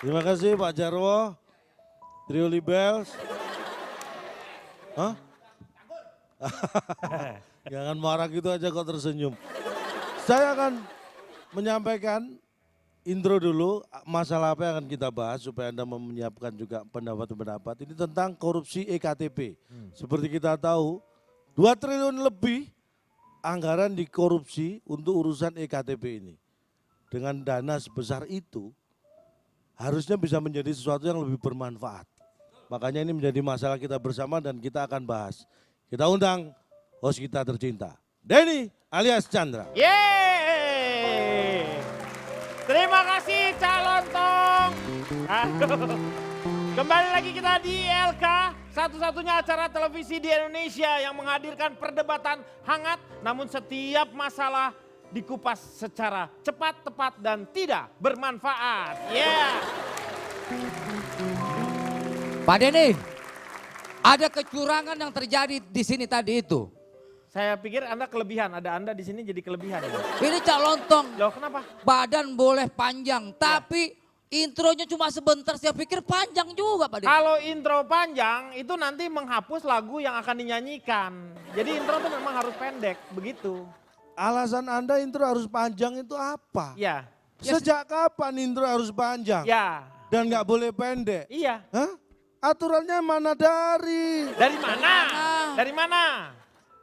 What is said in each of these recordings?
Terima kasih Pak Jarwo, Trio Libels. Hah? Jangan marah gitu aja kok tersenyum. Saya akan menyampaikan intro dulu masalah apa yang akan kita bahas supaya Anda menyiapkan juga pendapat-pendapat. Ini tentang korupsi EKTP. Seperti kita tahu 2 triliun lebih anggaran dikorupsi untuk urusan EKTP ini. Dengan dana sebesar itu harusnya bisa menjadi sesuatu yang lebih bermanfaat. Makanya ini menjadi masalah kita bersama dan kita akan bahas. Kita undang host kita tercinta, Denny alias Chandra. Yeay! Terima kasih Cak Lontong. Aduh. Kembali lagi kita di LK, satu-satunya acara televisi di Indonesia yang menghadirkan perdebatan hangat, namun setiap masalah dikupas secara cepat, tepat, dan tidak bermanfaat. Pak Denny, ada kecurangan yang terjadi di sini tadi itu. Saya pikir Anda kelebihan, ada Anda di sini jadi kelebihan. Ini Cak Lontong, Loh kenapa? badan boleh panjang, tapi intronya cuma sebentar, saya pikir panjang juga Pak Denny. Kalau intro panjang itu nanti menghapus lagu yang akan dinyanyikan. Jadi intro itu memang harus pendek, begitu. Alasan Anda intro harus panjang itu apa? Ya, Sejak kapan intro harus panjang? ya, Dan nggak boleh pendek? iya. Hah? Aturannya mana dari? Dari mana? Dari mana?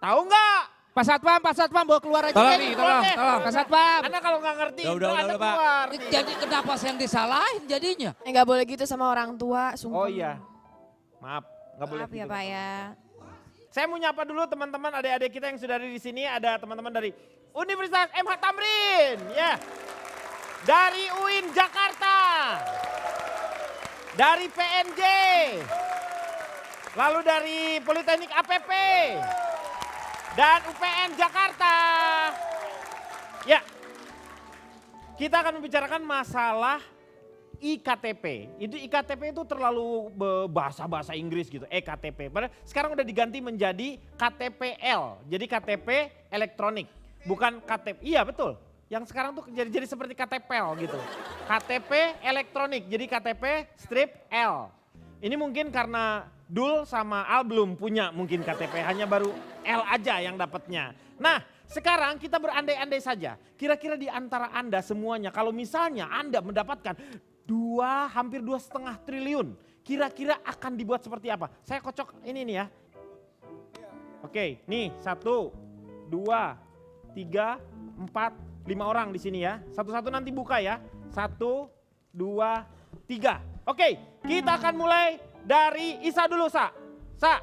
Tahu nggak? Pak Satpam bawa keluar aja. Tolong deh. nih, tolong. Pak Satpam. Anda kalau nggak ngerti Ya itu udah, Anda Pak. keluar. nih. Jadi kenapa saya yang disalahin jadinya? Nggak boleh gitu sama orang tua, sumpah. Oh iya, maaf, nggak boleh. Maaf ya gitu. Pak ya. Saya mau nyapa dulu teman-teman adik-adik kita yang sudah ada di sini. Ada teman-teman dari Universitas MH Tamrin, ya. Dari UIN Jakarta. Dari PNJ. Lalu dari Politeknik APP. Dan UPN Jakarta. Ya. Kita akan membicarakan masalah IKTP. Itu IKTP itu terlalu bahasa-bahasa Inggris gitu, EKTP. Padahal sekarang udah diganti menjadi KTPL. Jadi KTP elektronik, bukan KTP. Iya betul. Yang sekarang tuh jadi seperti KTPL gitu. KTP elektronik, jadi KTP strip L. Ini mungkin karena Dul sama Al belum punya mungkin KTP, hanya baru L aja yang dapatnya. Nah, sekarang kita berandai-andai saja. Kira-kira di antara Anda semuanya, kalau misalnya Anda mendapatkan hampir 2,5 triliun, kira-kira akan dibuat seperti apa? Saya kocok ini nih ya. Oke, nih 1, 2, 3, 4, 5 orang di sini ya. Satu-satu nanti buka ya. 1, 2, 3. Oke, kita akan mulai dari Isa dulu, Sa. Sa,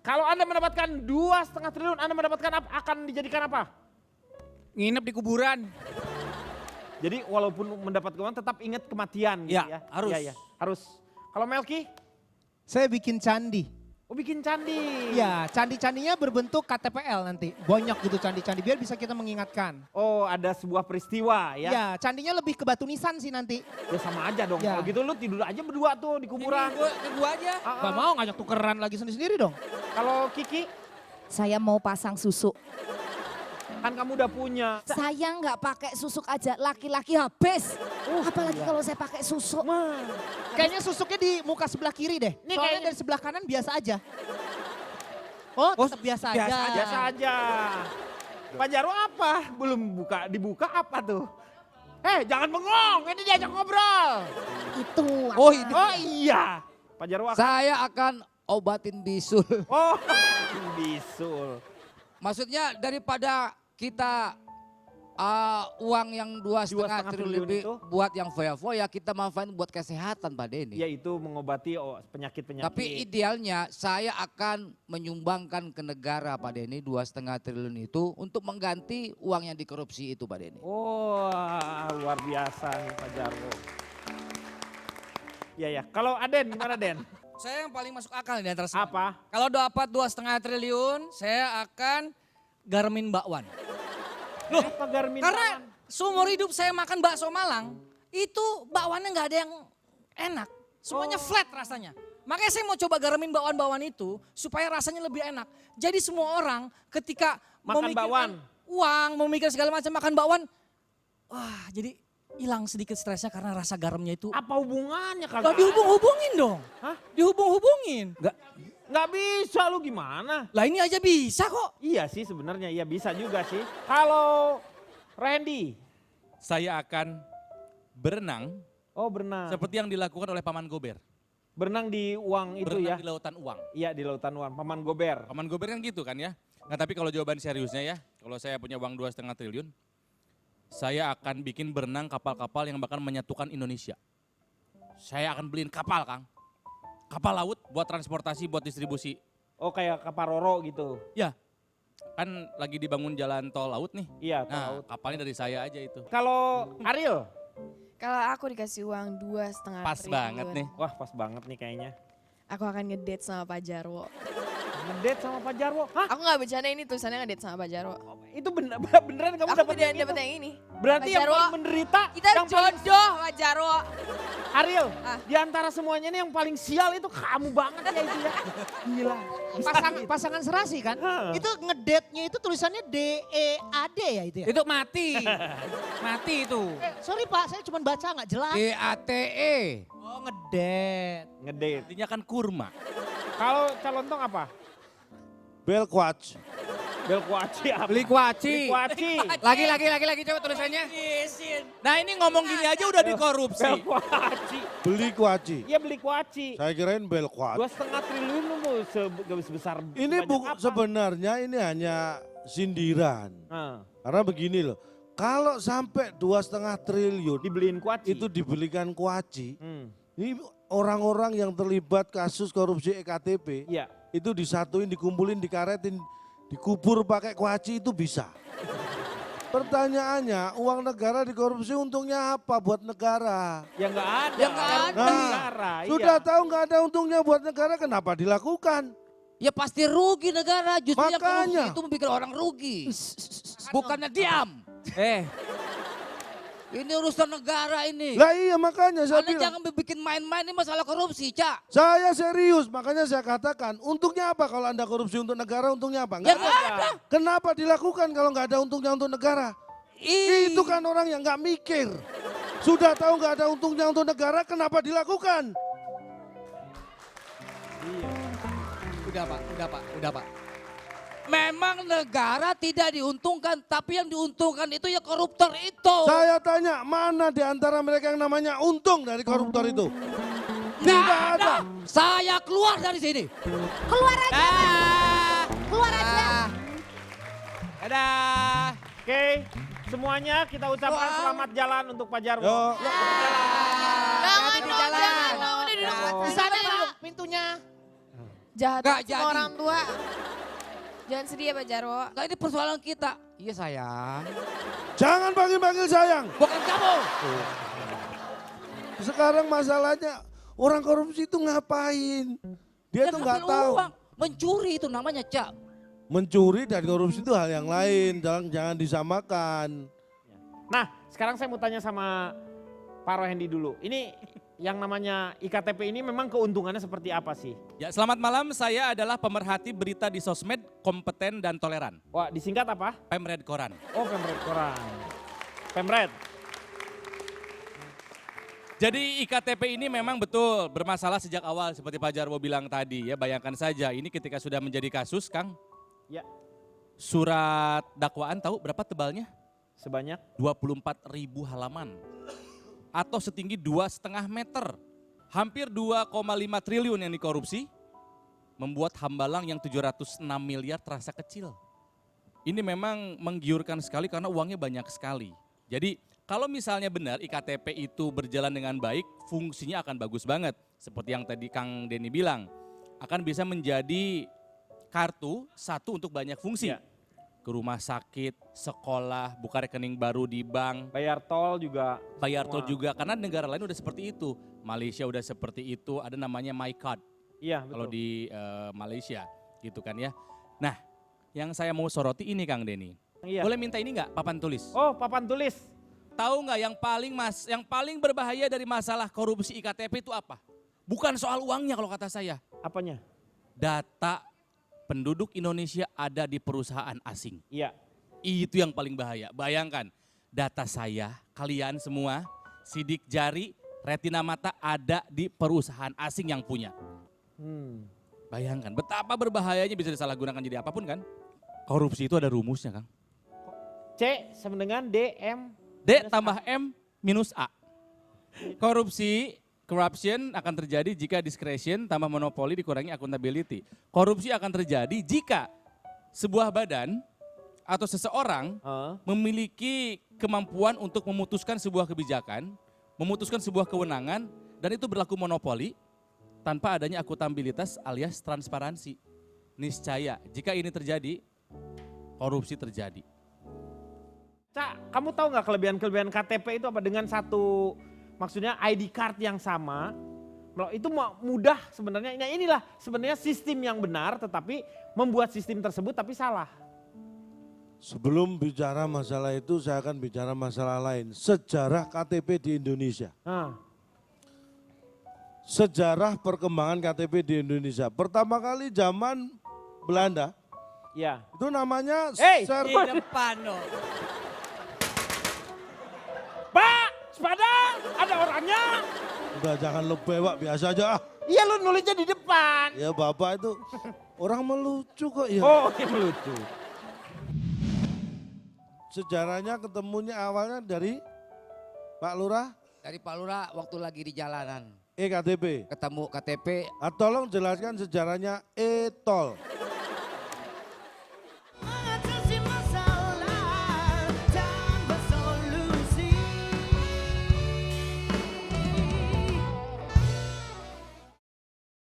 kalau Anda mendapatkan 2,5 triliun, Anda mendapatkan apa? Akan dijadikan apa? Nginep di kuburan. Jadi walaupun mendapat keuangan tetap ingat kematian gitu Ya, ya. harus. Iya, iya, harus. Kalau Melki? Saya bikin candi. Oh bikin candi. Ya, candi-candinya berbentuk KTPL nanti. Banyak gitu candi-candi biar bisa kita mengingatkan. Oh ada sebuah peristiwa ya. Ya, candinya lebih ke batu nisan sih nanti. Ya sama aja dong. Ya. Kalau gitu lu tidur aja berdua tuh di kuburan. Gua aja. Gak mau ngajak tukeran lagi sendiri-sendiri dong. Kalau Kiki Saya mau pasang susuk. kan kamu udah punya. Saya nggak pakai susuk aja, laki-laki habis. Apalagi kalau saya pakai susuk. Kayaknya susuknya di muka sebelah kiri deh. Ini Soalnya kayaknya- dari sebelah kanan biasa aja. Oh, tetap biasa aja. Biasa aja. Pak Jarwo apa? Belum dibuka apa tuh? Jangan bengong, ini diajak ngobrol. Itu. Oh ini, Oh iya. Pak Jarwo akan. saya akan obatin bisul. Oh bisul. Maksudnya daripada kita uang yang 2,5 2,5 triliun lebih itu? buat yang foya-foya, kita manfaatin buat kesehatan Pak Denny. Yaitu mengobati penyakit-penyakit. Tapi idealnya saya akan menyumbangkan ke negara Pak Denny 2,5 triliun itu untuk mengganti uang yang dikorupsi itu Pak Denny. Wah luar biasa nih Pak Jarwo. Iya ya. Kalau Aden gimana Den? Saya yang paling masuk akal di antara semua. Apa? Kalau dapat 2,5 triliun, saya akan garmin bakwan. Loh, Apa Garmin? karena seumur hidup saya makan bakso Malang, itu bakwannya nggak ada yang enak. Semuanya flat rasanya. Makanya saya mau coba garmin bakwan-bakwan itu supaya rasanya lebih enak. Jadi semua orang ketika Makan memikirkan bakwan. uang, memikirkan segala macam makan bakwan, wah jadi hilang sedikit stresnya karena rasa garamnya itu. Apa hubungannya Lah kagak? dihubung-hubungin dong. Hah? Dihubung-hubungin. Nggak bisa lu gimana? Lah ini aja bisa kok. Iya sih sebenarnya, iya bisa juga sih. Kalau Randy, Saya akan berenang oh berenang. seperti yang dilakukan oleh Paman Gober. Berenang di uang itu Berenang ya? di lautan uang. Iya di lautan uang, Paman Gober. Paman Gober kan gitu kan ya. Nah tapi kalau jawaban seriusnya ya, kalau saya punya uang 2,5 triliun, saya akan bikin berenang kapal-kapal yang bakal menyatukan Indonesia. Saya akan beliin kapal, Kang. Kapal laut buat transportasi, buat distribusi. Oh kayak Kaparoro gitu. Ya, kan lagi dibangun jalan tol laut nih. Iya tol Nah, laut. kapalnya dari saya aja itu. Kalau Ariel, Kalau aku dikasih uang 2,5 Pas banget nih. wah pas banget nih kayaknya. Aku akan ngedate sama Pak Jarwo. Ngedate sama Pak Jarwo. Hah? Aku gak bercanda, ini tulisannya ngedate sama Pak Jarwo. Itu beneran kamu Aku dapat beneran yang dapet itu? yang ini. Berarti Pak yang Jarwo, paling menderita, Kita yang paling jodoh Pak Jarwo. Ariel, Ah. di antara semuanya nih yang paling sial itu kamu banget ya itu ya. Gila. Pasangan serasi kan? Hah. Itu ngedate-nya itu tulisannya DEAD ya itu ya? Itu mati. Mati itu. Sorry Pak, saya cuma baca nggak jelas. DATE. Oh ngedate. Ngedate. Artinya kan kurma. Kalau calon tong apa? Belquach. Belkuaci apa? Beli kuaci. Belkuaci. Lagi coba tulisannya. Nah ini ngomong gini aja udah dikorupsi. Belkuaci. Beli kuaci. Iya beli kuaci. Saya kirain belquach. 2,5 triliun lu mau sebesar Ini sebanyak apa? sebenarnya ini hanya sindiran. Nah, Karena begini loh, kalau sampai 2,5 triliun dibeliin kuaci. itu dibelikan kuaci, Hmm. ini orang-orang yang terlibat kasus korupsi EKTP Iya. itu disatuin, dikumpulin, dikaretin, dikubur pakai kuaci itu bisa. Pertanyaannya, uang negara dikorupsi untungnya apa buat negara? Ya nggak ada. Ya nggak ada. Negara, iya. Sudah tahu nggak ada untungnya buat negara, kenapa dilakukan? Ya pasti rugi negara, justru yang korupsi Makanya. itu membuat orang rugi. Bukannya diam. Ini urusan negara ini. Lah iya makanya saya Anda bilang. jangan bikin main-main ini masalah korupsi, Cak. Saya serius, makanya saya katakan, untungnya apa kalau Anda korupsi untuk negara, untungnya apa? Ya Nggak nggak ada. ada. Kenapa dilakukan kalau nggak ada untungnya untuk negara? Itu kan orang yang nggak mikir. Sudah tahu nggak ada untungnya untuk negara, kenapa dilakukan? Udah Pak. Memang negara tidak diuntungkan, tapi yang diuntungkan itu ya koruptor itu. Saya tanya, mana di antara mereka yang namanya untung dari koruptor itu? Nggak ada. Saya keluar dari sini. Keluar aja. Keluar aja. Dadah. Oke, semuanya kita ucapkan selamat jalan untuk Pak Jarwo. Yo. Jangan di dong, jalan. jangan dong, udah duduk. Di sana Pak pintunya. Jahat Nggak banget sama jadi. orang tua. Jangan sedih ya Pak Jarwo. Nah ini persoalan kita. Iya sayang. Jangan panggil-panggil sayang. Bukan kamu. Sekarang masalahnya orang korupsi itu ngapain? Dia tuh nggak ngambil tahu. uang. Mencuri itu namanya, Cak. Mencuri dan korupsi itu hal yang lain, jangan disamakan. Nah, sekarang saya mau tanya sama Pak Rohendi dulu. Ini yang namanya IKTP ini memang keuntungannya seperti apa sih? Ya, selamat malam. Saya adalah pemerhati berita di sosmed, kompeten dan toleran. Wah, disingkat apa? Pemred Koran. Oh, Pemret Koran. Pemret. Jadi IKTP ini memang betul bermasalah sejak awal seperti Pak Jarwo bilang tadi ya. Bayangkan saja ini ketika sudah menjadi kasus, Kang. Ya. Surat dakwaan tahu berapa tebalnya? Sebanyak 24.000 halaman. Atau setinggi 2,5 meter. Hampir 2,5 triliun yang dikorupsi. Membuat hambalang yang 706 miliar terasa kecil. Ini memang menggiurkan sekali karena uangnya banyak sekali. Jadi kalau misalnya benar IKTP itu berjalan dengan baik, fungsinya akan bagus banget. Seperti yang tadi Kang Denny bilang, akan bisa menjadi kartu satu untuk banyak fungsi. Ya. Ke rumah sakit, sekolah, buka rekening baru di bank, bayar tol juga. bayar tol Semua. juga. Karena negara lain udah seperti itu. Malaysia udah seperti itu, ada namanya MyCard Iya, betul. kalau di Malaysia gitu kan ya. Nah yang saya mau soroti ini Kang Denny. Iya. Boleh minta ini nggak papan tulis? Oh, papan tulis. Tahu nggak yang paling berbahaya dari masalah korupsi IKTP itu apa? Bukan soal uangnya kalau kata saya. Apanya? Data penduduk Indonesia ada di perusahaan asing. Iya. Itu yang paling bahaya. Bayangkan, data saya, kalian semua, sidik jari, retina mata ada di perusahaan asing yang punya. Bayangkan betapa berbahayanya bisa disalahgunakan jadi apapun kan. Korupsi itu ada rumusnya, Kang. C sama dengan D, M. D tambah M minus A. Korupsi, corruption akan terjadi jika discretion tambah monopoli dikurangi accountability. Korupsi akan terjadi jika sebuah badan atau seseorang memiliki kemampuan untuk memutuskan sebuah kebijakan, memutuskan sebuah kewenangan, dan itu berlaku monopoli tanpa adanya akuntabilitas alias transparansi. Niscaya jika ini terjadi, korupsi terjadi. Cak, kamu tahu nggak kelebihan-kelebihan KTP itu apa? Dengan satu, maksudnya ID card yang sama, itu mudah sebenarnya. Nah inilah sebenarnya sistem yang benar, tetapi membuat sistem tersebut tapi salah. Sebelum bicara masalah itu, saya akan bicara masalah lain. Sejarah KTP di Indonesia. Sejarah perkembangan KTP di Indonesia. Pertama kali zaman Belanda, Ya. itu namanya Hey! Di depan loh. Pak, sepada ada orangnya. Udah jangan lebay Pak, biasa aja. Iya lu nulisnya di depan. Ya Bapak itu orang melucu kok ya. Oh, ini lucu. Sejarahnya ketemunya awalnya dari Pak Lurah, Dari Pak Lurah waktu lagi di jalanan KTP. ketemu KTP. Tolong jelaskan sejarahnya e-tol.